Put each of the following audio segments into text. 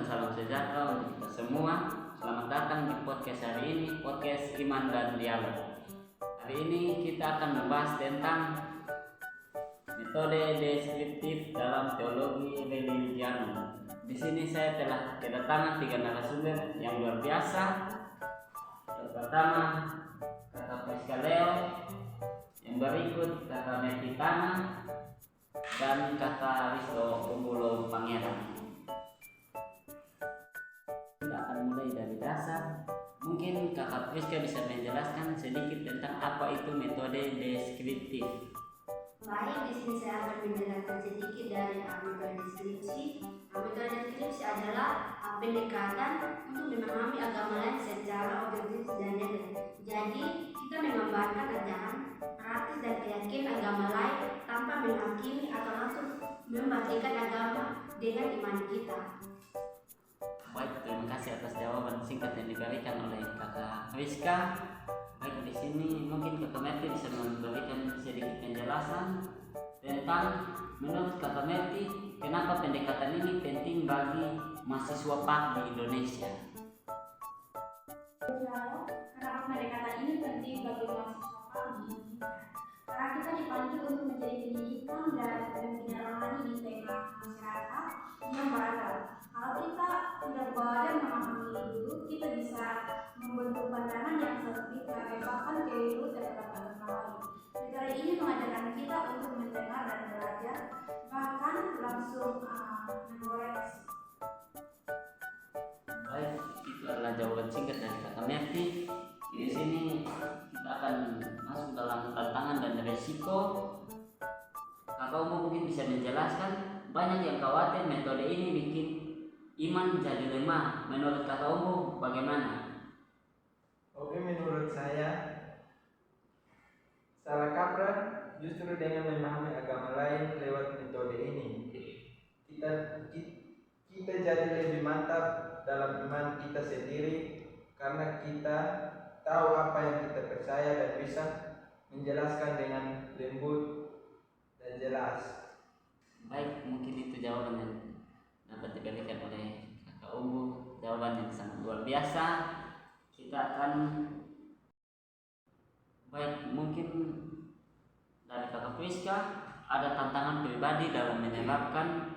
salam sejahtera untuk kita semua. Selamat datang di podcast hari ini, podcast Iman dan Dialog. Hari ini kita akan membahas tentang metode deskriptif dalam teologi religianum. Di sini saya telah kedatangan 3 narasumber yang luar biasa. Yang pertama, Kakak Priska Leo, yang berikut Kakak Metitana, dan Kakak Risto Umbulo Pangeran. Kita akan mulai dari dasar. Mungkin Kakak Priska bisa menjelaskan sedikit tentang apa itu metode deskriptif. Baik, di sini saya akan menjelaskan sedikit dari metode deskripsi. Metode deskripsi adalah pendekatan untuk memahami agama lain secara objektif dan netral. Jadi, kita menggambarkan ajaran, praktis dan keyakinan agama lain tanpa menghakimi atau langsung membandingkan agama dengan iman kita. Baik, terima kasih atas jawaban singkat yang diberikan oleh Kakak Rizka. Baik, di sini mungkin Kakak Merti bisa memberikan sedikit penjelasan tentang menurut Kakak Merti kenapa pendekatan ini penting bagi mahasiswa PAK di Indonesia. Kenapa pendekatan ini penting bagi mahasiswa PAK di Indonesia? Karena kita dipanggil untuk menjadi pendidikan dan pendidikan di tengah masyarakat yang beragam. Kalau kita tidak belajar memahami dulu, kita bisa membentuk pandangan yang sempit dan bahkan keliru terhadap agama lain. Metode ini mengajarkan kita untuk mendengar dan belajar, bahkan langsung mengoreksi. Baik, itu adalah jawaban singkat dari Kakak Merti. Di sini kita akan masuk dalam tantangan dan resiko. Kakak Umum mungkin bisa menjelaskan. Banyak yang khawatir metode ini bikin iman jadi lemah. Menurut Kakak Umum bagaimana? Oke, menurut saya salah kaprah justru dengan memahami agama lain lewat metode ini. Kita jadi lebih mantap dalam iman kita sendiri karena kita tahu apa yang kita percaya dan bisa menjelaskan dengan lembut dan jelas. Baik, mungkin itu jawaban yang dapat diberikan oleh Kakak Umum. Jawaban yang sangat luar biasa. Kita akan baik, mungkin dari Kakak Priska ada tantangan pribadi dalam menerapkan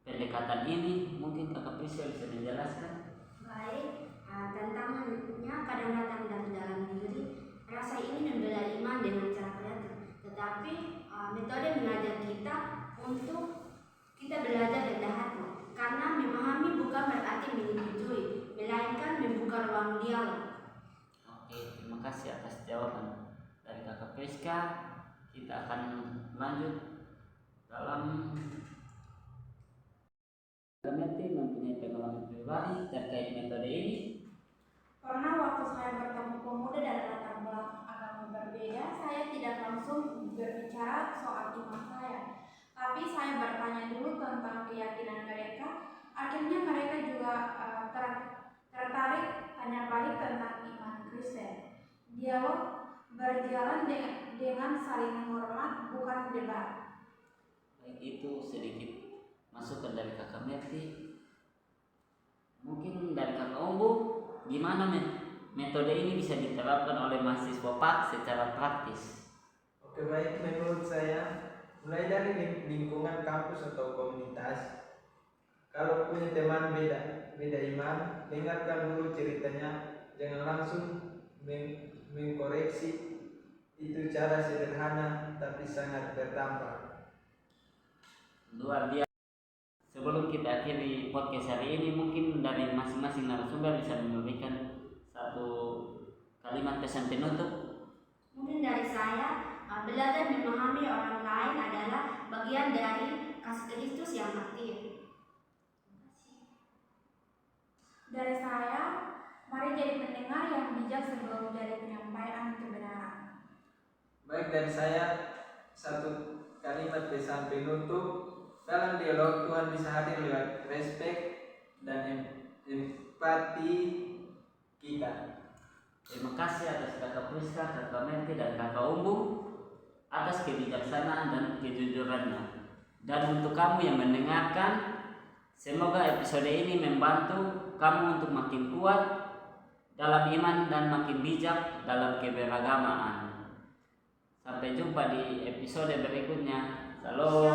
pendekatan ini. Mungkin Kakak Priska bisa menjelaskan. Baik, tantangannya kadang datang dari dalam diri. Rasa ingin membela iman dengan cara kreatif, tetapi metode mengajar kita untuk kita belajar rendah hati. Karena memahami bukan berarti menyetujui, melainkan membuka ruang dialog. Oke, terima kasih atas jawaban dari Kakak Priska. Kita akan lanjut dalam Merti mempunyai pengalaman pribadi terkait metode ini. Karena waktu saya bertemu pemuda dari latar belakang agama berbeda, saya tidak langsung berbicara soal iman saya. Tapi saya bertanya dulu tentang keyakinan mereka. Akhirnya mereka juga tertarik tanya balik tentang iman Kristen. Dialog berjalan dengan saling menghormat, bukan debat. Baik, itu sedikit masukan dari Kakak Merti. Mungkin dari Kakak Umbu, gimana metode ini bisa diterapkan oleh mahasiswa PAK secara praktis? Oke, baik, menurut saya mulai dari lingkungan kampus atau komunitas. Kalau punya teman beda iman, dengarkan dulu ceritanya, jangan langsung mengkoreksi. Itu cara sederhana tapi sangat berdampak. Luar biasa. Sebelum kita akhiri podcast hari ini, mungkin dari masing-masing narasumber bisa memberikan satu kalimat pesan penutup. Mungkin dari saya, belajar memahami orang lain adalah bagian dari kasih Kristus yang aktif. Dari saya, mari jadi pendengar yang bijak sebelum jadi penyampaian kebenaran. Baik, dari saya satu kalimat pesan penutup. Dalam dialog Tuhan bisa hadir lewat respek dan empati kita. Terima kasih atas Kakak Priska, Kakak Merti, dan Kakak Umbu atas kebijaksanaan dan kejujurannya. Dan untuk kamu yang mendengarkan, Semoga episode ini membantu kamu untuk makin kuat dalam iman dan makin bijak dalam keberagamaan. Sampai jumpa di episode berikutnya. Salam.